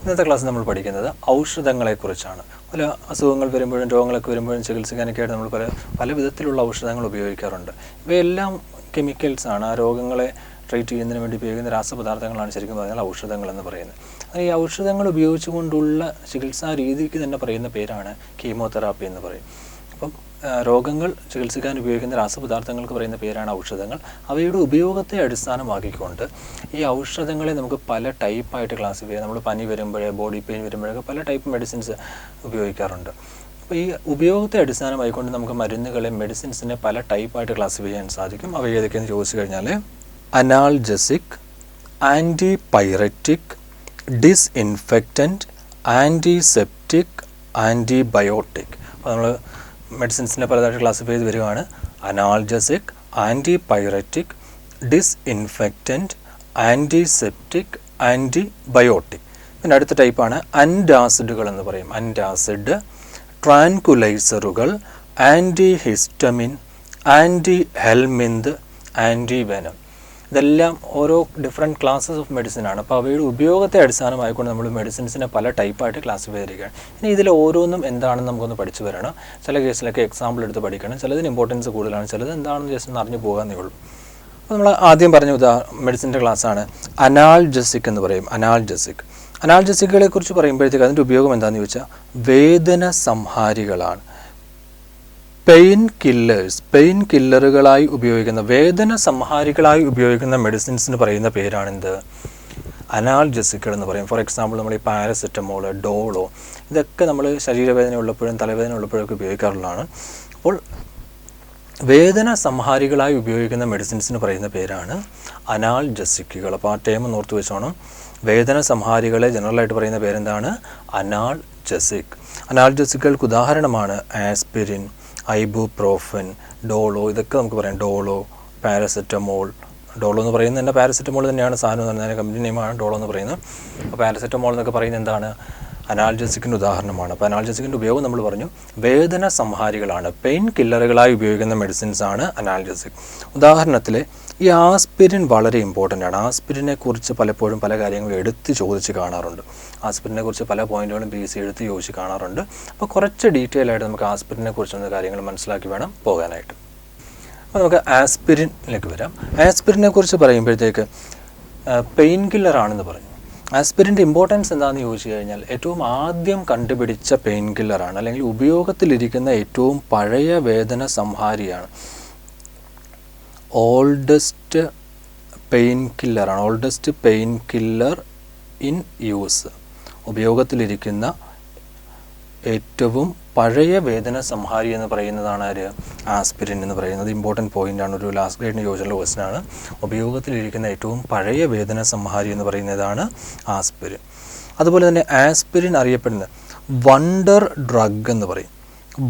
ഇന്നത്തെ ക്ലാസ്സിൽ നമ്മൾ പഠിക്കുന്നത് ഔഷധങ്ങളെക്കുറിച്ചാണ്. പല അസുഖങ്ങൾ വരുമ്പോഴും രോഗങ്ങളൊക്കെ വരുമ്പോഴും ചികിത്സിക്കാനൊക്കെയായിട്ട് നമ്മൾ പല വിധത്തിലുള്ള ഔഷധങ്ങൾ ഉപയോഗിക്കാറുണ്ട്. ഇവയെല്ലാം കെമിക്കൽസാണ്. ആ രോഗങ്ങളെ ട്രീറ്റ് ചെയ്യുന്നതിന് വേണ്ടി ഉപയോഗിക്കുന്ന രാസപദാർത്ഥങ്ങളാണ് ശരിക്കും പറഞ്ഞാൽ ഔഷധങ്ങൾ എന്ന് പറയുന്നത്. ഈ ഔഷധങ്ങൾ ഉപയോഗിച്ചുകൊണ്ടുള്ള ചികിത്സാ രീതിക്ക് തന്നെ പറയുന്ന പേരാണ് കീമോതെറാപ്പി എന്ന് പറയും. അപ്പം രോഗങ്ങൾ ചികിത്സിക്കാൻ ഉപയോഗിക്കുന്ന രാസപദാർത്ഥങ്ങൾക്ക് പറയുന്ന പേരാണ് ഔഷധങ്ങൾ. അവയുടെ ഉപയോഗത്തെ അടിസ്ഥാനമാക്കിക്കൊണ്ട് ഈ ഔഷധങ്ങളെ നമുക്ക് പല ടൈപ്പായിട്ട് ക്ലാസിഫൈ ചെയ്യാം. നമ്മൾ പനി വരുമ്പോഴേ, ബോഡി പെയിൻ വരുമ്പോഴൊക്കെ പല ടൈപ്പ് മെഡിസിൻസ് ഉപയോഗിക്കാറുണ്ട്. അപ്പോൾ ഈ ഉപയോഗത്തെ അടിസ്ഥാനമായിക്കൊണ്ട് നമുക്ക് മരുന്നുകളെ, മെഡിസിൻസിനെ പല ടൈപ്പായിട്ട് ക്ലാസിഫൈ ചെയ്യാൻ സാധിക്കും. അവ ഏതൊക്കെയെന്ന് ചോദിച്ചു കഴിഞ്ഞാൽ analgesic, antipyretic, disinfectant, antiseptic, antibiotic. അപ്പോൾ നമ്മൾ മെഡിസിൻസിനെ പലതായിട്ട് ക്ലാസിഫൈ ചെയ്ത് വരികയാണ്. Analgesic, antipyretic, disinfectant, antiseptic, antibiotic. പിന്നെ അടുത്ത ടൈപ്പാണ് അൻറ്റാസിഡുകൾ എന്ന് പറയും. അൻറ്റാസിഡ്, ട്രാൻകുലൈസറുകൾ, ആൻറ്റിഹിസ്റ്റമിൻ, ആൻറ്റിഹെൽമിന്ത്, ആൻറ്റിവെനം. ഇതെല്ലാം ഓരോ ഡിഫറെൻറ്റ് ക്ലാസ്സസ് ഓഫ് മെഡിസിൻ ആണ്. അപ്പോൾ അവയുടെ ഉപയോഗത്തെ അടിസ്ഥാനമായിക്കൊണ്ട് നമ്മൾ മെഡിസിൻസിനെ പല ടൈപ്പായിട്ട് ക്ലാസിഫൈ ചെയ്യുകയാണ്. ഇനി ഇതിൽ ഓരോന്നും എന്താണെന്ന് നമുക്കൊന്ന് പഠിച്ചു വരണം. ചില കേസിലൊക്കെ എക്സാമ്പിൾ എടുത്ത് പഠിക്കണം. ചിലതിന് ഇമ്പോർട്ടൻസ് കൂടുതലാണ്, ചിലത് എന്താണെന്ന് ജസ്റ്റ് ഒന്ന് അറിഞ്ഞു പോകാമെന്നേ ഉള്ളൂ. അപ്പോൾ നമ്മൾ ആദ്യം പറഞ്ഞ മെഡിസിൻ്റെ ക്ലാസ്സാണ് അനാൾജസിക് എന്ന് പറയും. അനാൾജസിക്കുകളെ കുറിച്ച് പറയുമ്പോഴത്തേക്ക് അതിൻ്റെ ഉപയോഗം എന്താണെന്ന് ചോദിച്ചാൽ വേദന സംഹാരികളാണ്. പെയിൻ കില്ലറുകളായി ഉപയോഗിക്കുന്ന, വേദന സംഹാരികളായി ഉപയോഗിക്കുന്ന മെഡിസിൻസിന് പറയുന്ന പേരാണെന്ത്? അനാൾജസിക്കുകൾ എന്ന് പറയും. ഫോർ എക്സാമ്പിൾ നമ്മൾ ഈ പാരസെറ്റമോൾ, ഡോളോ, ഇതൊക്കെ നമ്മൾ ശരീരവേദന ഉള്ളപ്പോഴും തലവേദന ഉള്ളപ്പോഴൊക്കെ ഉപയോഗിക്കാറുള്ളതാണ്. അപ്പോൾ വേദന സംഹാരികളായി ഉപയോഗിക്കുന്ന മെഡിസിൻസിന് പറയുന്ന പേരാണ് അനാൾജസിക്കുകൾ. അപ്പോൾ ആ ടേം ഒന്ന് ഓർത്ത് വെച്ചോണം. വേദന സംഹാരികളെ ജനറലായിട്ട് പറയുന്ന പേരെന്താണ്? അനാൾജസിക്. അനാൾജസിക്കുകൾക്ക് ഉദാഹരണമാണ് ആസ്പിരിൻ, ഐബുപ്രോഫൻ, ഡോളോ. ഇതൊക്കെ നമുക്ക് പറയാം. ഡോളോ, പാരസെറ്റമോൾ. ഡോളോ എന്ന് പറയുന്നത് തന്നെ പാരസെറ്റമോൾ തന്നെയാണ് സാധനം എന്ന് പറഞ്ഞാൽ കമ്പനി നെയിമാണ് ഡോളോ എന്ന് പറയുന്നത്. അപ്പോൾ പാരസെറ്റമോൾ എന്നൊക്കെ പറയുന്നത് എന്താണ്? അനാൾജസിക്കിൻ്റെ ഉദാഹരണമാണ്. അപ്പോൾ അനാൾജസിക്കിൻ്റെ ഉപയോഗം നമ്മൾ പറഞ്ഞു വേദന സംഹാരികളാണ്. പെയിൻ കില്ലറുകളായി ഉപയോഗിക്കുന്ന മെഡിസിൻസ് ആണ് അനാൾജസിക്. ഉദാഹരണത്തിൽ ഈ ആസ്പിരിൻ വളരെ ഇമ്പോർട്ടൻ്റ് ആണ്. ആസ്പിരിനെ കുറിച്ച് പലപ്പോഴും പല കാര്യങ്ങളും എടുത്ത് ചോദിച്ച് കാണാറുണ്ട്. ആസ്പിരിനെ കുറിച്ച് പല പോയിന്റുകളും BC എടുത്ത് ചോദിച്ച് കാണാറുണ്ട്. അപ്പോൾ കുറച്ച് ഡീറ്റെയിൽ ആയിട്ട് നമുക്ക് ആസ്പിരിനെ കുറിച്ചുള്ള കാര്യങ്ങൾ മനസ്സിലാക്കി വേണം പോകാനായിട്ട്. അപ്പോൾ നമുക്ക് ആസ്പിരിനിലേക്ക് വരാം. ആസ്പിരിനെ കുറിച്ച് പറയുമ്പോഴത്തേക്ക് പെയിൻ കില്ലറാണെന്ന് പറഞ്ഞു. ആസ്പിരിൻ്റെ ഇമ്പോർട്ടൻസ് എന്താണെന്ന് ചോദിച്ചു കഴിഞ്ഞാൽ ഏറ്റവും ആദ്യം കണ്ടുപിടിച്ച പെയിൻ കില്ലറാണ്, അല്ലെങ്കിൽ ഉപയോഗത്തിലിരിക്കുന്ന ഏറ്റവും പഴയ വേദന സംഹാരിയാണ്. Oldest pain killer in use. ഉപയോഗത്തിലിരിക്കുന്ന ഏറ്റവും പഴയ വേദന സംഹാരി എന്ന് പറയുന്നതാണ് ആര്? ആസ്പിരിൻ എന്ന് പറയുന്നത്. ഇമ്പോർട്ടൻറ്റ് പോയിൻ്റാണ്, ഒരു ലാസ്റ്റ് ഗ്രേഡിന് ചോദിച്ചുള്ള ക്വസ്റ്റനാണ്. ഉപയോഗത്തിലിരിക്കുന്ന ഏറ്റവും പഴയ വേദന സംഹാരി എന്ന് പറയുന്നതാണ് ആസ്പിരിൻ. അതുപോലെ തന്നെ ആസ്പിരിൻ അറിയപ്പെടുന്ന വണ്ടർ ഡ്രഗ് എന്ന് പറയും.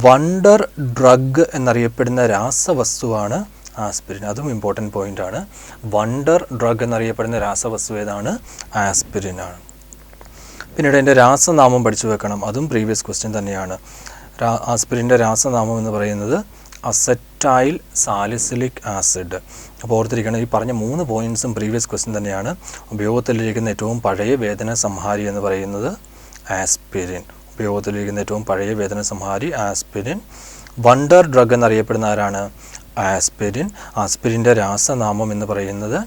വണ്ടർ ഡ്രഗ് എന്നറിയപ്പെടുന്ന രാസവസ്തുവാണ് ആസ്പിരിൻ. അതും ഇമ്പോർട്ടൻറ്റ് പോയിൻ്റാണ്. വണ്ടർ ഡ്രഗ് എന്നറിയപ്പെടുന്ന രാസവസ്തു ഏതാണ്? ആസ്പിരിനാണ്. പിന്നീട് അതിൻ്റെ രാസനാമം പഠിച്ചു വെക്കണം. അതും പ്രീവിയസ് ക്വസ്റ്റ്യൻ തന്നെയാണ്. ആസ്പിരിൻ്റെ രാസനാമം എന്ന് പറയുന്നത് അസറ്റൈൽ സാലിസിലിക് ആസിഡ്. അപ്പോൾ ഓർത്തിരിക്കണം, ഈ പറഞ്ഞ 3 പോയിൻറ്റ്സും പ്രീവിയസ് ക്വസ്റ്റ്യൻ തന്നെയാണ്. ഉപയോഗത്തിലിരിക്കുന്ന ഏറ്റവും പഴയ വേദന സംഹാരി എന്ന് പറയുന്നത് ആസ്പിരിൻ. ഉപയോഗത്തിലിരിക്കുന്ന ഏറ്റവും പഴയ വേദന സംഹാരി ആസ്പിരിൻ. വണ്ടർ ഡ്രഗ് എന്നറിയപ്പെടുന്ന ആരാണ്? ആസ്പിരിൻ. ആസ്പിരിൻ്റെ രാസനാമം എന്ന് പറയുന്നത്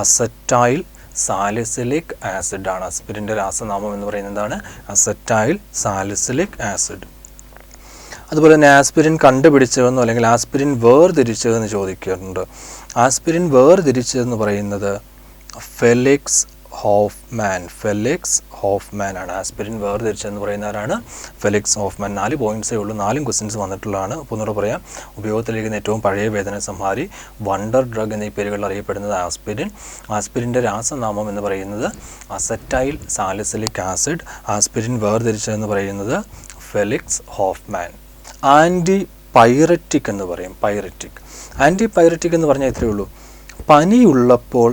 അസറ്റൈൽ സാലിസിലിക് ആസിഡ് ആണ്. ആസ്പിരിൻ്റെ രാസനാമം എന്ന് പറയുന്നത് എന്താണ്? Acetyl salicylic acid. അതുപോലെ തന്നെ ആസ്പിരിൻ കണ്ടുപിടിച്ചതെന്നോ അല്ലെങ്കിൽ ആസ്പിരിൻ വേർതിരിച്ചതെന്ന് ചോദിക്കാറുണ്ട്. ആസ്പിരിൻ വേർതിരിച്ചതെന്ന് പറയുന്നത് ഫെലിക്സ് ഹോഫ്മാൻ ആണ്. ആസ്പിരിൻ വേർതിരിച്ചതെന്ന് പറയുന്ന ആരാണ്? Felix Hoffman. 4 പോയിൻറ്റ്സേ ഉള്ളൂ, 4 ക്വസ്റ്റ്യൻസ് വന്നിട്ടുള്ളതാണ്. അപ്പോൾ ഒന്നുകൂടെ പറയാം. ഉപയോഗത്തിലിരിക്കുന്ന ഏറ്റവും പഴയ വേദന സംഹാരി വണ്ടർ ഡ്രഗ് എന്നീ പേരുകളിൽ അറിയപ്പെടുന്നത് ആസ്പിരിൻ. ആസ്പിരിൻ്റെ രാസനാമം എന്ന് പറയുന്നത് അസറ്റൈൽ സാലിസിലിക് ആസിഡ്. ആസ്പിരിൻ വേർതിരിച്ചതെന്ന് പറയുന്നത് ഫെലിക്സ് ഹോഫ്മാൻ. ആൻറ്റിപൈററ്റിക് എന്ന് പറയും. ആൻറ്റിപൈററ്റിക് എന്ന് പറഞ്ഞാൽ ഇത്രയേ ഉള്ളൂ. പനിയുള്ളപ്പോൾ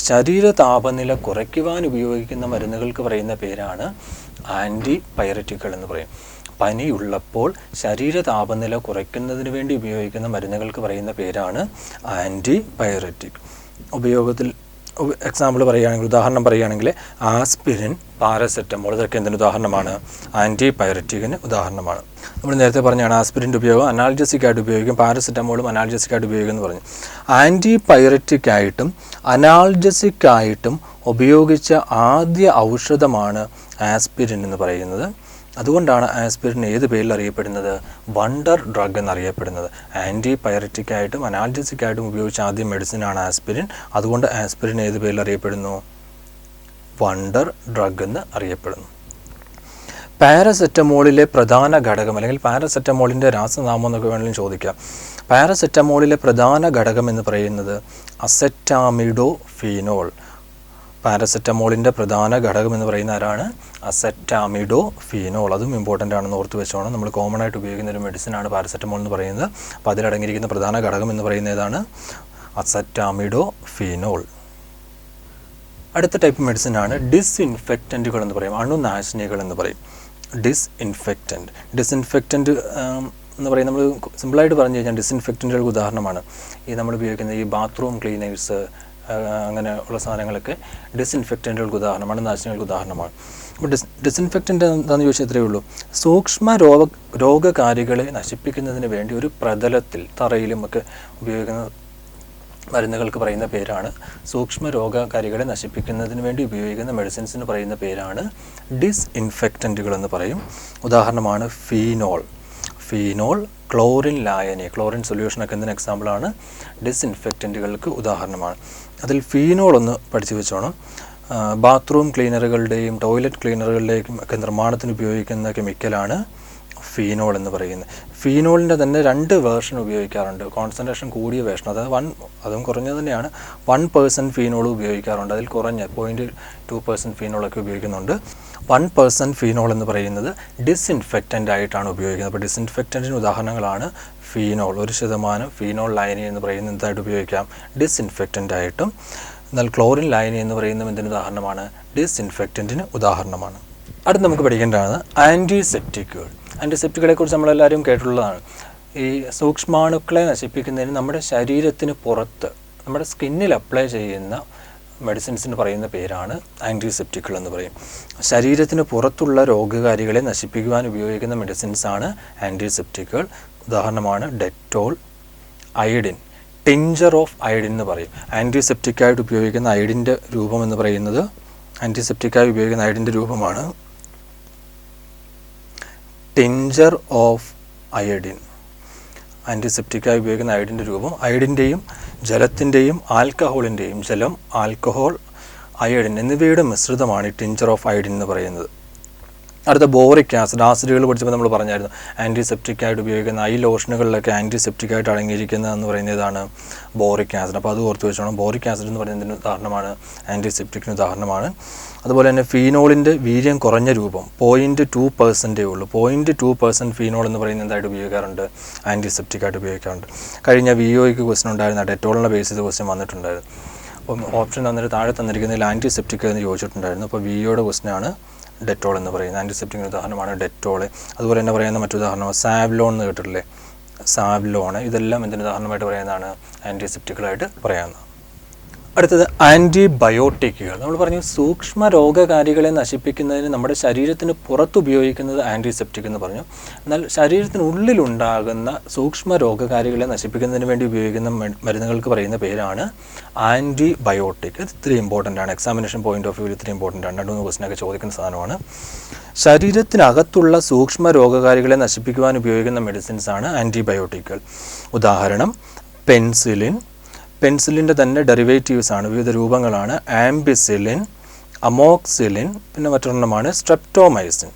ശരീര താപനില കുറയ്ക്കുവാൻ ഉപയോഗിക്കുന്ന മരുന്നുകൾക്ക് പറയുന്ന പേരാണ് ആൻറ്റിപൈററ്റിക്കുകൾ എന്ന് പറയും. പനിയുള്ളപ്പോൾ ശരീര താപനില കുറയ്ക്കുന്നതിന് വേണ്ടി ഉപയോഗിക്കുന്ന മരുന്നുകൾക്ക് പറയുന്ന പേരാണ് ആൻറ്റിപൈററ്റിക്. ഉപയോഗത്തിൽ എക്സാമ്പിൾ പറയുകയാണെങ്കിൽ, ഉദാഹരണം പറയുകയാണെങ്കിൽ ആസ്പിരിൻ, പാരസെറ്റമോൾ ഇതൊക്കെ എന്തിന് ഉദാഹരണമാണ്? ആൻറ്റിപൈററ്റിക്കിന് ഉദാഹരണമാണ്. നമ്മൾ നേരത്തെ പറഞ്ഞാണ് ആസ്പിരിൻ്റെ ഉപയോഗം അനാൽജസിക് ആയിട്ട് ഉപയോഗിക്കും, പാരസെറ്റമോളും അനാൽജസിക് ആയിട്ട് ഉപയോഗിക്കും എന്ന് പറഞ്ഞു. ആൻറ്റിപൈററ്റിക് ആയിട്ടും അനാൽജസിക് ആയിട്ടും ഉപയോഗിച്ച ആദ്യ ഔഷധമാണ് ആസ്പിരിൻ എന്ന് പറയുന്നത്. അതുകൊണ്ടാണ് ആസ്പിരിൻ ഏത് പേരിൽ അറിയപ്പെടുന്നത്? വണ്ടർ ഡ്രഗ് എന്നറിയപ്പെടുന്നത്. ആൻറ്റിപൈററ്റിക് ആയിട്ടും അനാൽജസിക് ആയിട്ടും ഉപയോഗിച്ച ആദ്യ മെഡിസിനാണ് ആസ്പിരിൻ. അതുകൊണ്ട് ആസ്പിരിൻ ഏത് പേരിൽ അറിയപ്പെടുന്നു? വണ്ടർ ഡ്രഗ് എന്ന് അറിയപ്പെടുന്നു. പാരസെറ്റമോളിലെ പ്രധാന ഘടകം അല്ലെങ്കിൽ പാരസെറ്റമോളിൻ്റെ രാസനാമം എന്നൊക്കെ വേണമെങ്കിലും ചോദിക്കാം. പാരസെറ്റമോളിലെ പ്രധാന ഘടകം എന്ന് പറയുന്നത് അസെറ്റാമിഡോഫീനോൾ. പാരസെറ്റമോളിൻ്റെ പ്രധാന ഘടകം എന്ന് പറയുന്ന ആരാണ്? അസെറ്റാമിഡോഫീനോൾ. അതും ഇമ്പോർട്ടൻ്റ് ആണെന്ന് ഓർത്ത് വെച്ചോണം. നമ്മൾ കോമൺ ആയിട്ട് ഉപയോഗിക്കുന്ന ഒരു മെഡിസിനാണ് പാരസെറ്റമോൾ എന്ന് പറയുന്നത്. അപ്പോൾ അതിലടങ്ങിയിരിക്കുന്ന പ്രധാന ഘടകം എന്ന് പറയുന്ന ഏതാണ്? അസെറ്റാമിഡോഫീനോൾ. അടുത്ത ടൈപ്പ് മെഡിസിനാണ് ഡിസ്ഇൻഫെക്റ്റൻറ്റുകൾ എന്ന് പറയും, അണുനാശിനികൾ എന്ന് പറയും. ഡിസ്ഇൻഫെക്റ്റൻറ്റ് എന്ന് പറയും. നമ്മൾ സിമ്പിളായിട്ട് പറഞ്ഞു കഴിഞ്ഞാൽ ഡിസ്ഇൻഫെക്റ്റൻറ്റുകൾക്ക് ഉദാഹരണമാണ് ഈ നമ്മൾ ഉപയോഗിക്കുന്ന ഈ ബാത്റൂം ക്ലീനേഴ്സ്, അങ്ങനെ ഉള്ള സാധനങ്ങളൊക്കെ ഡിസ്ഇൻഫെക്റ്റൻറ്റുകൾക്ക് ഉദാഹരണമാണ്, നാശിനികൾക്ക് ഉദാഹരണമാണ്. അപ്പോൾ ഡിസ്ഇൻഫെക്റ്റൻ്റ് എന്താണെന്ന് ചോദിച്ചാൽ ഇത്രയേ ഉള്ളൂ. സൂക്ഷ്മ രോഗകാരികളെ നശിപ്പിക്കുന്നതിന് വേണ്ടി ഒരു പ്രതലത്തിൽ തറയിലും ഒക്കെ ഉപയോഗിക്കുന്ന മരുന്നുകൾക്ക് പറയുന്ന പേരാണ്, സൂക്ഷ്മ രോഗകാരികളെ നശിപ്പിക്കുന്നതിന് വേണ്ടി ഉപയോഗിക്കുന്ന മെഡിസിൻസിന് പറയുന്ന പേരാണ് ഡിസ്ഇൻഫെക്റ്റൻറ്റുകൾ എന്ന് പറയും. ഉദാഹരണമാണ് ഫീനോൾ, ക്ലോറിൻ ലായനി, ക്ലോറിൻ സൊല്യൂഷനൊക്കെ എന്തിന് എക്സാമ്പിളാണ്? ഡിസ്ഇൻഫെക്റ്റൻറ്റുകൾക്ക് ഉദാഹരണമാണ്. അതിൽ ഫീനോൾ ഒന്ന് പഠിച്ചു വെച്ചോണം. ബാത്റൂം ക്ലീനറുകളുടെയും ടോയ്ലറ്റ് ക്ലീനറുകളുടെയും ഒക്കെ നിർമ്മാണത്തിന് ഉപയോഗിക്കുന്ന കെമിക്കലാണ് ഫീനോൾ എന്ന് പറയുന്നത്. ഫീനോളിൻ്റെ തന്നെ 2 വേർഷൻ ഉപയോഗിക്കാറുണ്ട്. കോൺസെൻട്രേഷൻ കൂടിയ വേർഷൻ, അതായത് അതും കുറഞ്ഞത് തന്നെയാണ്. 1% ഫീനോൾ ഉപയോഗിക്കാറുണ്ട്. അതിൽ കുറഞ്ഞ 0.2% ഫീനോളൊക്കെ ഉപയോഗിക്കുന്നുണ്ട്. 1% ഫീനോൾ എന്ന് പറയുന്നത് ഡിസ്ഇൻഫെക്റ്റൻ്റ് ആയിട്ടാണ് ഉപയോഗിക്കുന്നത്. അപ്പോൾ ഡിസ്ഇൻഫെക്റ്റൻറ്റിന് ഉദാഹരണങ്ങളാണ് ഫീനോൾ. 1% ഫീനോൾ ലൈനി എന്ന് പറയുന്നത് എന്തായിട്ട് ഉപയോഗിക്കാം? ഡിസ്ഇൻഫെക്റ്റൻ്റ് ആയിട്ടും. എന്നാൽ ക്ലോറിൻ ലൈനി എന്ന് പറയുന്നത് എന്തിന് ഉദാഹരണമാണ്? ഡിസ്ഇൻഫെക്റ്റൻറ്റിന് ഉദാഹരണമാണ്. അടുത്ത് നമുക്ക് പഠിക്കേണ്ടതാണ് ആൻറ്റിസെപ്റ്റിക്കുകൾ. ആൻറ്റിസെപ്റ്റിക്കുകളെ കുറിച്ച് നമ്മളെല്ലാവരും കേട്ടിട്ടുള്ളതാണ്. ഈ സൂക്ഷ്മാണുക്കളെ നശിപ്പിക്കുന്നതിന് നമ്മുടെ ശരീരത്തിന് പുറത്ത്, നമ്മുടെ സ്കിന്നിൽ അപ്ലൈ ചെയ്യുന്ന മെഡിസിൻസിന് പറയുന്ന പേരാണ് ആൻറ്റിസെപ്റ്റിക്കുകൾ എന്ന് പറയും. ശരീരത്തിന് പുറത്തുള്ള രോഗകാരികളെ നശിപ്പിക്കുവാൻ ഉപയോഗിക്കുന്ന മെഡിസിൻസാണ് ആൻറ്റിസെപ്റ്റിക്കുകൾ. ഉദാഹരണമാണ് Dettol, iodine, tincture of iodine എന്ന് പറയും. ആൻറ്റിസെപ്റ്റിക്കായിട്ട് ഉപയോഗിക്കുന്ന അയഡിൻ്റെ രൂപം എന്ന് പറയുന്നത്, ആൻറ്റിസെപ്റ്റിക്കായി ഉപയോഗിക്കുന്ന അയഡിൻ്റെ രൂപമാണ് ടിഞ്ചർ ഓഫ് അയഡിൻ. ആൻറ്റിസെപ്റ്റിക്കായി ഉപയോഗിക്കുന്ന അയഡിൻ്റെ രൂപം, അയഡിൻ്റെയും ജലത്തിൻ്റെയും ആൽക്കഹോളിൻ്റെയും, ജലം, ആൽക്കഹോൾ, അയഡിൻ എന്നിവയുടെ മിശ്രിതമാണ് ഈ ടിഞ്ചർ ഓഫ് അയഡിൻ എന്ന് പറയുന്നത്. അടുത്ത ബോറിക് ആസിഡ്. ആസിഡുകൾ പഠിച്ചപ്പോൾ നമ്മൾ പറഞ്ഞായിരുന്നു ആൻറ്റിസെപ്റ്റിക്കായിട്ട് ഉപയോഗിക്കുന്ന ഐ ലോഷനുകളിലൊക്കെ ആൻറ്റിസെപ്റ്റിക്കായിട്ട് അടങ്ങിയിരിക്കുന്നതെന്ന് പറയുന്നതാണ് ബോറിക് ആസിഡ്. അപ്പോൾ അത് ഓർത്ത് വെച്ചോണം. ബോറിക് ആസിഡ് എന്ന് പറയുന്നതിന് ഉദാഹരണമാണ്, ആൻറ്റിസെപ്റ്റിക്കിന് ഉദാഹരണമാണ്. അതുപോലെ തന്നെ ഫീനോളിൻ്റെ വീര്യം കുറഞ്ഞ രൂപം 0.2% ഉള്ളൂ. 0.2% ഫീനോൾ എന്ന് പറയുന്നത് എന്തായിട്ട് ഉപയോഗിക്കാറുണ്ട്? ആൻറ്റിസെപ്റ്റിക്കായിട്ട് ഉപയോഗിക്കാറുണ്ട്. കഴിഞ്ഞ VOയ്ക്ക് ക്വസ്റ്റൻ ഉണ്ടായിരുന്ന ഡെറ്റോളിനെ ബേസ് ചെയ്ത ക്വസ്റ്റൻ വന്നിട്ടുണ്ടായിരുന്നു. അപ്പം ഓപ്ഷൻ തന്നിട്ട് താഴെ തന്നിരിക്കുന്നതിൽ ആൻറ്റിസെപ്റ്റിക് എന്ന് ചോദിച്ചിട്ടുണ്ടായിരുന്നു. അപ്പോൾ VOയുടെ ക്വസ്റ്റനാണ് ഡെറ്റോൾ എന്ന് പറയുന്നത്. ആൻറ്റിസെപ്റ്റിക്കിന് ഉദാഹരണമാണ് ഡെറ്റോൾ. അതുപോലെ തന്നെ പറയുന്ന മറ്റൊരുദാഹരണം സാവ്ലോൺ എന്ന് കേട്ടിട്ടില്ലേ? സാവ്ലോൺ. ഇതെല്ലാം എന്തിന് ഉദാഹരണമായിട്ട് പറയുന്നതാണ്? ആൻറ്റിസെപ്റ്റിക്കുകളായിട്ട് പറയാവുന്നത്. അടുത്തത് ആൻറ്റിബയോട്ടിക്കുകൾ. നമ്മൾ പറഞ്ഞു സൂക്ഷ്മ രോഗകാരികളെ നശിപ്പിക്കുന്നതിന് നമ്മുടെ ശരീരത്തിന് പുറത്ത് ഉപയോഗിക്കുന്നത് ആൻറ്റിസെപ്റ്റിക് എന്ന് പറഞ്ഞു. എന്നാൽ ശരീരത്തിനുള്ളിലുണ്ടാകുന്ന സൂക്ഷ്മ രോഗകാരികളെ നശിപ്പിക്കുന്നതിന് വേണ്ടി ഉപയോഗിക്കുന്ന മരുന്നുകൾക്ക് പറയുന്ന പേരാണ് ആൻറ്റിബയോട്ടിക്. ഇത് ഇത്തിരി ഇമ്പോർട്ടൻ്റ് ആണ്. എക്സാമിനേഷൻ പോയിന്റ് ഓഫ് വ്യൂ ഇത്തിരി ഇമ്പോർട്ടൻ്റ് ആണ്. 2-3 ക്വസ്റ്റനൊക്കെ ചോദിക്കുന്ന സാധനമാണ്. ശരീരത്തിനകത്തുള്ള സൂക്ഷ്മ രോഗകാരികളെ നശിപ്പിക്കുവാൻ ഉപയോഗിക്കുന്ന മെഡിസിൻസാണ് ആൻറ്റിബയോട്ടിക്കുകൾ. ഉദാഹരണം പെൻസിലിൻ്റെ തന്നെ ഡെറിവേറ്റീവ്സ് ആണ്, വിവിധ രൂപങ്ങളാണ് ആംബിസിലിൻ, അമോക്സിലിൻ, പിന്നെ മറ്റൊരെണ്ണമാണ് സ്ട്രെപ്റ്റോമൈസിൻ.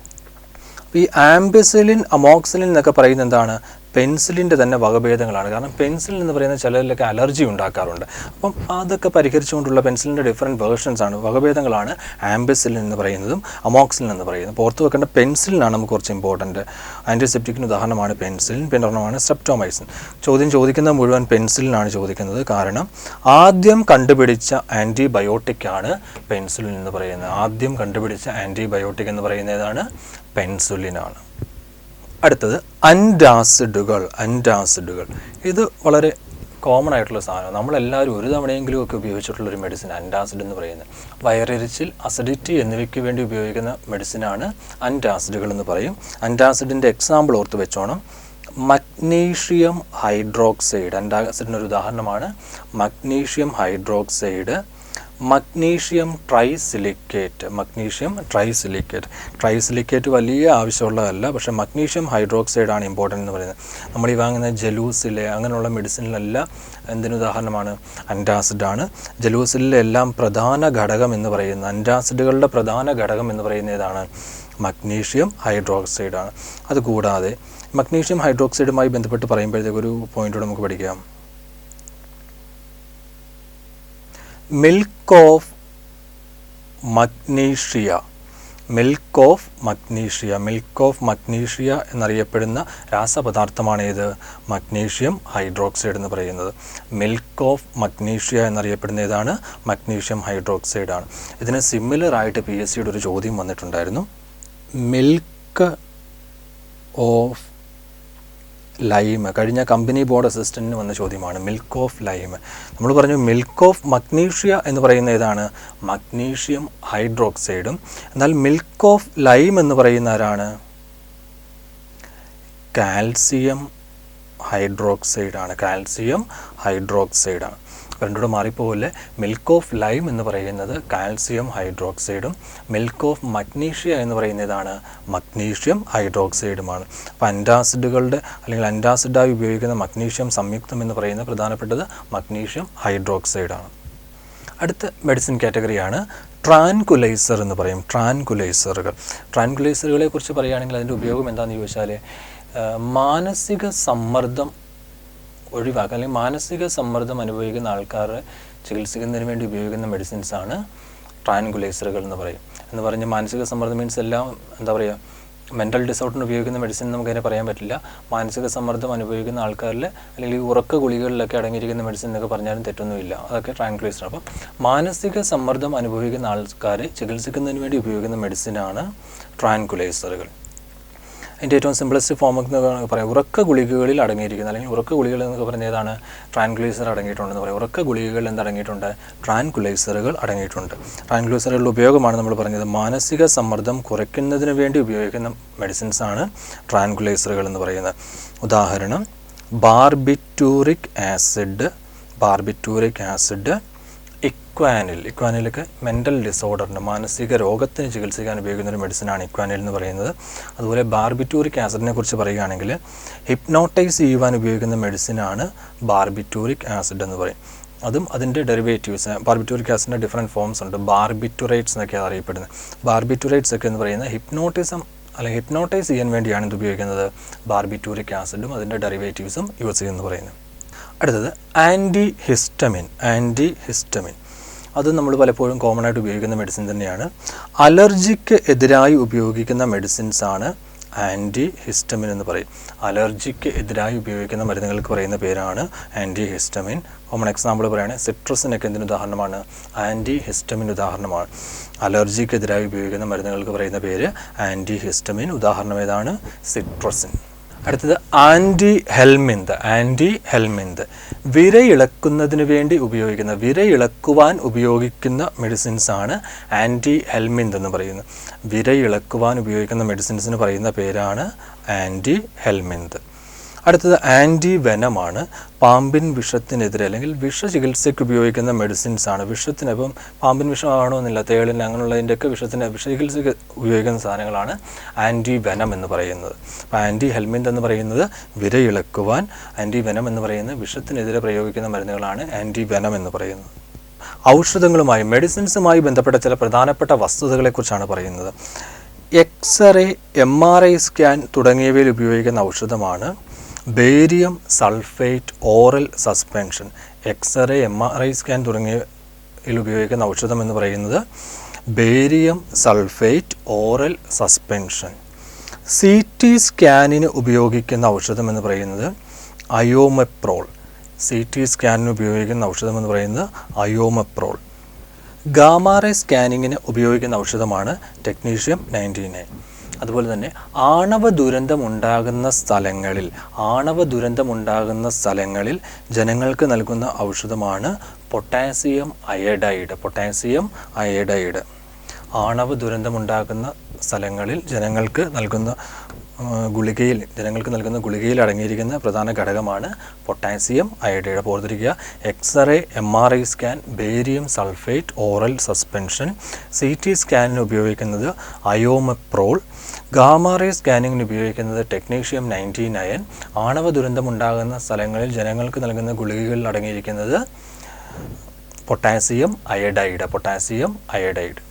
അപ്പോൾ ഈ ആംബിസിലിൻ, അമോക്സിലിൻ എന്നൊക്കെ പറയുന്നത് എന്താണ്? പെൻസിലിൻ്റെ തന്നെ വകഭേദങ്ങളാണ്. കാരണം പെൻസിലിൻ എന്ന് പറയുന്ന ചിലരിലൊക്കെ അലർജി ഉണ്ടാക്കാറുണ്ട്. അപ്പം അതൊക്കെ പരിഹരിച്ചുകൊണ്ടുള്ള പെൻസിലിൻ്റെ ഡിഫറെൻറ്റ് വേർഷൻസ് ആണ്, വകഭേദങ്ങളാണ് ആംബിസിലിൻ എന്ന് പറയുന്നതും അമോക്സിലിൻ എന്ന് പറയുന്നത്. പുറത്ത് വെക്കേണ്ട പെൻസിലിനാണ് നമുക്ക് കുറച്ച് ഇമ്പോർട്ടൻറ്റ്. ആൻറ്റിസെപ്റ്റിക്കിന് ഉദാഹരണമാണ് പെൻസിലിൻ, പിന്നെ ഒരെണ്ണമാണ് സ്ട്രെപ്റ്റോമൈസിൻ. ചോദിക്കുന്നത് മുഴുവൻ പെൻസിലിനാണ് ചോദിക്കുന്നത്. കാരണം ആദ്യം കണ്ടുപിടിച്ച ആൻറ്റിബയോട്ടിക്കാണ് പെൻസിലിൻ എന്ന് പറയുന്നത്. ആദ്യം കണ്ടുപിടിച്ച ആൻറ്റിബയോട്ടിക് എന്ന് പറയുന്നത് ഏതാണ്? പെൻസിലിനാണ്. അടുത്തത് അൻറ്റാസിഡുകൾ. ഇത് വളരെ കോമൺ ആയിട്ടുള്ള സാധനം, നമ്മളെല്ലാവരും ഒരു തവണയെങ്കിലും ഒക്കെ ഉപയോഗിച്ചിട്ടുള്ളൊരു മെഡിസിൻ ആൻറ്റാസിഡ് എന്ന് പറയുന്നത്. വയറിരിച്ചിൽ, അസിഡിറ്റി എന്നിവയ്ക്ക് വേണ്ടി ഉപയോഗിക്കുന്ന മെഡിസിനാണ് ആൻറ്റാസിഡുകൾ എന്ന് പറയും. ആൻറ്റാസിഡിൻ്റെ എക്സാമ്പിൾ ഓർത്ത് വെച്ചോണം. മഗ്നീഷ്യം ഹൈഡ്രോക്സൈഡ് ആൻറ്റാസിഡിനൊരു ഉദാഹരണമാണ്. Magnesium hydroxide, magnesium trisilicate. Trisilicate വലിയ ആവശ്യമുള്ളതല്ല, പക്ഷേ മഗ്നീഷ്യം ഹൈഡ്രോക്സൈഡാണ് ഇമ്പോർട്ടൻ്റ് എന്ന് പറയുന്നത്. നമ്മൾ ഈ വാങ്ങുന്ന ജലൂസിലെ അങ്ങനെയുള്ള മെഡിസിനിലെല്ലാം എന്തിനുദാഹരണമാണ്? ആൻറ്റാസിഡാണ്. ജലൂസിലെ എല്ലാം പ്രധാന ഘടകം എന്ന് പറയുന്നത്, ആൻറ്റാസിഡുകളുടെ പ്രധാന ഘടകം എന്ന് പറയുന്നത് ഏതാണ്? മഗ്നീഷ്യം ഹൈഡ്രോക്സൈഡാണ്. അതുകൂടാതെ മഗ്നീഷ്യം ഹൈഡ്രോക്സൈഡുമായി ബന്ധപ്പെട്ട് പറയുമ്പോഴത്തേക്ക് ഒരു പോയിൻ്റ് നമുക്ക് പഠിക്കാം. മിൽക്ക് ഓഫ് മഗ്നീഷ്യ എന്നറിയപ്പെടുന്ന രാസപദാർത്ഥമാണ് ഏത്? മഗ്നീഷ്യം ഹൈഡ്രോക്സൈഡ് എന്ന് പറയുന്നത്. മിൽക്ക് ഓഫ് മഗ്നീഷ്യ എന്നറിയപ്പെടുന്ന ഏതാണ്? മഗ്നീഷ്യം ഹൈഡ്രോക്സൈഡാണ്. ഇതിന് സിമിലറായിട്ട് PSC യുടെ ഒരു ചോദ്യം വന്നിട്ടുണ്ടായിരുന്നു. മിൽക്ക് ഓഫ് ലൈം, കഴിഞ്ഞ കമ്പനി ബോർഡ് അസിസ്റ്റൻറ്റിന് വന്ന ചോദ്യമാണ്. Milk of lime. നമ്മൾ പറഞ്ഞു മിൽക്ക് ഓഫ് മഗ്നീഷ്യ എന്ന് പറയുന്ന ഏതാണ്? മഗ്നീഷ്യം ഹൈഡ്രോക്സൈഡും. എന്നാൽ മിൽക്ക് ഓഫ് ലൈം എന്ന് പറയുന്ന ആരാണ്? കാൽസ്യം ഹൈഡ്രോക്സൈഡാണ്. രണ്ടുകൂടെ മാറിപ്പോലെ. മിൽക്ക് ഓഫ് ലൈം എന്ന് പറയുന്നത് കാൽസ്യം ഹൈഡ്രോക്സൈഡും മിൽക്ക് ഓഫ് മഗ്നീഷ്യ എന്ന് പറയുന്നതാണ് മഗ്നീഷ്യം ഹൈഡ്രോക്സൈഡുമാണ്. അപ്പോൾ ആൻറ്റാസിഡുകളുടെ അല്ലെങ്കിൽ ആൻറ്റാസിഡായി ഉപയോഗിക്കുന്ന മഗ്നീഷ്യം സംയുക്തം എന്ന് പറയുന്നത് പ്രധാനപ്പെട്ടത് മഗ്നീഷ്യം ഹൈഡ്രോക്സൈഡാണ്. അടുത്ത മെഡിസിൻ കാറ്റഗറിയാണ് ട്രാൻകുലൈസർ എന്ന് പറയും. ട്രാൻകുലൈസറുകളെ കുറിച്ച് പറയുകയാണെങ്കിൽ അതിൻ്റെ ഉപയോഗം എന്താണെന്ന് ചോദിച്ചാൽ മാനസിക സമ്മർദ്ദം ഒഴിവാക്കുക, അല്ലെങ്കിൽ മാനസിക സമ്മർദ്ദം അനുഭവിക്കുന്ന ആൾക്കാരെ ചികിത്സിക്കുന്നതിന് വേണ്ടി ഉപയോഗിക്കുന്ന മെഡിസിൻസാണ് ട്രാൻകുലൈസറുകൾ എന്ന് പറയും. എന്ന് പറഞ്ഞ് മാനസിക സമ്മർദ്ദം മീൻസ് എല്ലാം എന്താ പറയുക, മെൻ്റൽ ഡിസോർഡറിന് ഉപയോഗിക്കുന്ന മെഡിസിൻ നമുക്കതിനെ പറയാൻ പറ്റില്ല. മാനസിക സമ്മർദ്ദം അനുഭവിക്കുന്ന ആൾക്കാരിൽ അല്ലെങ്കിൽ ഉറക്ക ഗുളികളിലൊക്കെ അടങ്ങിയിരിക്കുന്ന മെഡിസിൻ എന്നൊക്കെ പറഞ്ഞാലും തെറ്റൊന്നുമില്ല, അതൊക്കെ ട്രാൻകുലൈസർ. അപ്പം മാനസിക സമ്മർദ്ദം അനുഭവിക്കുന്ന ആൾക്കാരെ ചികിത്സിക്കുന്നതിന് വേണ്ടി ഉപയോഗിക്കുന്ന മെഡിസിനാണ് ട്രാൻകുലൈസറുകൾ. അതിൻ്റെ ഏറ്റവും സിംപ്ലസ്റ്റ് ഫോം എന്ന് പറയാം ഉറക്ക ഗുളികകളിൽ അടങ്ങിയിരിക്കുന്ന, അല്ലെങ്കിൽ ഉറക്ക ഗുളികൾ എന്നൊക്കെ പറയുന്നത് ഏതാണ്? ട്രാൻകുലൈസർ അടങ്ങിയിട്ടുണ്ടെന്ന് പറയും. ഉറക്ക ഗുളികകളിൽ എന്തടങ്ങിയിട്ടുണ്ട്? ട്രാൻകുലൈസറുകൾ അടങ്ങിയിട്ടുണ്ട്. ട്രാൻകുലൈസറുകളുടെ ഉപയോഗമാണ് നമ്മൾ പറഞ്ഞത്. മാനസിക സമ്മർദ്ദം കുറയ്ക്കുന്നതിന് വേണ്ടി ഉപയോഗിക്കുന്ന മെഡിസിൻസാണ് ട്രാൻകുലൈസറുകൾ എന്ന് പറയുന്നത്. ഉദാഹരണം ബാർബിറ്റൂറിക് ആസിഡ്, ഇക്വാനിലൊക്കെ മെൻ്റൽ ഡിസോർഡറിന്, മാനസിക രോഗത്തിന് ചികിത്സിക്കാൻ ഉപയോഗിക്കുന്ന ഒരു മെഡിസിനാണ് ഇക്വാനിൽ എന്ന് പറയുന്നത്. അതുപോലെ ബാർബിറ്റൂറിക് ആസിഡിനെ കുറിച്ച് പറയുകയാണെങ്കിൽ ഹിപ്നോട്ടൈസ് ചെയ്യുവാൻ ഉപയോഗിക്കുന്ന മെഡിസിനാണ് ബാർബിറ്റൂറിക് ആസിഡ് എന്ന് പറയും. അതും അതിൻ്റെ ഡെറിവേറ്റീവ്സ്, ബാർബിറ്റൂറിക് ആസിഡിൻ്റെ ഡിഫറെൻറ്റ് ഫോംസ് ഉണ്ട്. ബാർബിറ്റുറേറ്റ്സ് എന്നൊക്കെയാണ് അറിയപ്പെടുന്നത്. ബാർബിറ്റുറേറ്റ്സ് ഒക്കെ എന്ന് പറയുന്നത് ഹിപ്നോട്ടൈസ് ചെയ്യാൻ വേണ്ടിയാണ് ഇത് ഉപയോഗിക്കുന്നത്. ബാർബിറ്റൂറിക് ആസിഡും അതിൻ്റെ ഡെറിവേറ്റീവ്സും യൂസ് ചെയ്യുമെന്ന് പറയുന്നത്. അടുത്തത് ആൻറ്റി ഹിസ്റ്റമിൻ. അത് നമ്മൾ പലപ്പോഴും കോമൺ ആയിട്ട് ഉപയോഗിക്കുന്ന മെഡിസിൻ തന്നെയാണ്. അലർജിക്ക് എതിരായി ഉപയോഗിക്കുന്ന മെഡിസിൻസാണ് ആൻറ്റി ഹിസ്റ്റമിൻ എന്ന് പറയും. അലർജിക്ക് എതിരായി ഉപയോഗിക്കുന്ന മരുന്നുകൾക്ക് പറയുന്ന പേരാണ് ആൻറ്റി ഹിസ്റ്റമിൻ. കോമൺ എക്സാമ്പിൾ പറയുകയാണെങ്കിൽ സിട്രസിനൊക്കെ എന്തിന് ഉദാഹരണമാണ്? ആൻറ്റി ഹിസ്റ്റമിൻ ഉദാഹരണമാണ്. അലർജിക്ക് എതിരായി ഉപയോഗിക്കുന്ന മരുന്നുകൾക്ക് പറയുന്ന പേര് ആൻറ്റി ഹിസ്റ്റമിൻ. ഉദാഹരണം ഏതാണ്? സിട്രസിൻ. അടുത്തത് ആൻറ്റി ഹെൽമിന്ത്. വിരയിളക്കുന്നതിന് വേണ്ടി വിരയിളക്കുവാൻ ഉപയോഗിക്കുന്ന മെഡിസിൻസാണ് ആൻറ്റി ഹെൽമിന്ത് എന്ന് പറയുന്നത്. വിരയിളക്കുവാൻ ഉപയോഗിക്കുന്ന മെഡിസിൻസിന് പറയുന്ന പേരാണ് ആൻറ്റി ഹെൽമിന്ത്. അടുത്തത് ആൻറ്റി വെനമാണ്. പാമ്പിൻ വിഷത്തിനെതിരെ അല്ലെങ്കിൽ വിഷചികിത്സയ്ക്ക് ഉപയോഗിക്കുന്ന മെഡിസിൻസാണ്. വിഷത്തിന്, ഇപ്പം പാമ്പിൻ വിഷമാകണമെന്നില്ല, തേളിന് അങ്ങനെയുള്ളതിൻ്റെയൊക്കെ വിഷചികിത്സയ്ക്ക് ഉപയോഗിക്കുന്ന സാധനങ്ങളാണ് ആൻറ്റി വെനം എന്ന് പറയുന്നത്. അപ്പോൾ ആൻറ്റി ഹെൽമിന്ത് എന്ന് പറയുന്നത് വിരയിളക്കുവാൻ, ആൻറ്റി വെനം എന്ന് പറയുന്നത് വിഷത്തിനെതിരെ പ്രയോഗിക്കുന്ന മരുന്നുകളാണ് ആൻറ്റി വെനം എന്ന് പറയുന്നത്. ഔഷധങ്ങളുമായി, മെഡിസിൻസുമായി ബന്ധപ്പെട്ട ചില പ്രധാനപ്പെട്ട വസ്തുതകളെക്കുറിച്ചാണ് പറയുന്നത്. എക്സ്റേ, MRI സ്കാൻ തുടങ്ങിയവയിൽ ഉപയോഗിക്കുന്ന ഔഷധമാണ് barium sulphate oral suspension. X-ray, MRI scan തുടങ്ങിയവയിൽ ഉപയോഗിക്കുന്ന ഔഷധം എന്ന് പറയുന്നത് barium sulphate oral suspension. CT സ്കാനിന് ഉപയോഗിക്കുന്ന ഔഷധം എന്ന് പറയുന്നത് അയോമെപ്രോൾ. CT സ്കാനിന് ഉപയോഗിക്കുന്ന ഔഷധം എന്ന് പറയുന്നത് അയോമെപ്രോൾ. ഗാമാറേ സ്കാനിങ്ങിന് ഉപയോഗിക്കുന്ന ഔഷധമാണ് ടെക്നീഷ്യം 99. അതുപോലെ തന്നെ ആണവ ദുരന്തമുണ്ടാകുന്ന സ്ഥലങ്ങളിൽ ജനങ്ങൾക്ക് നൽകുന്ന ഔഷധമാണ് പൊട്ടാസ്യം അയഡൈഡ്. ആണവ ദുരന്തമുണ്ടാകുന്ന സ്ഥലങ്ങളിൽ ജനങ്ങൾക്ക് നൽകുന്ന ഗുളികയിൽ അടങ്ങിയിരിക്കുന്ന പ്രധാന ഘടകമാണ് പൊട്ടാസ്യം അയഡൈഡ്. അപ്പോൾ ഓർത്തിരിക്കുക, x ray, MRI scan, barium sulphate oral suspension, CT സ്കാനിന് ഉപയോഗിക്കുന്നത് അയോമെപ്രോൾ, ഗാമാറേ സ്കാനിങ്ങിന് ഉപയോഗിക്കുന്നത് ടെക്നീഷ്യം 99. ആണവ ദുരന്തമുണ്ടാകുന്ന സ്ഥലങ്ങളിൽ ജനങ്ങൾക്ക് നൽകുന്ന ഗുളികകളിൽ അടങ്ങിയിരിക്കുന്നത് പൊട്ടാസ്യം അയഡൈഡ്.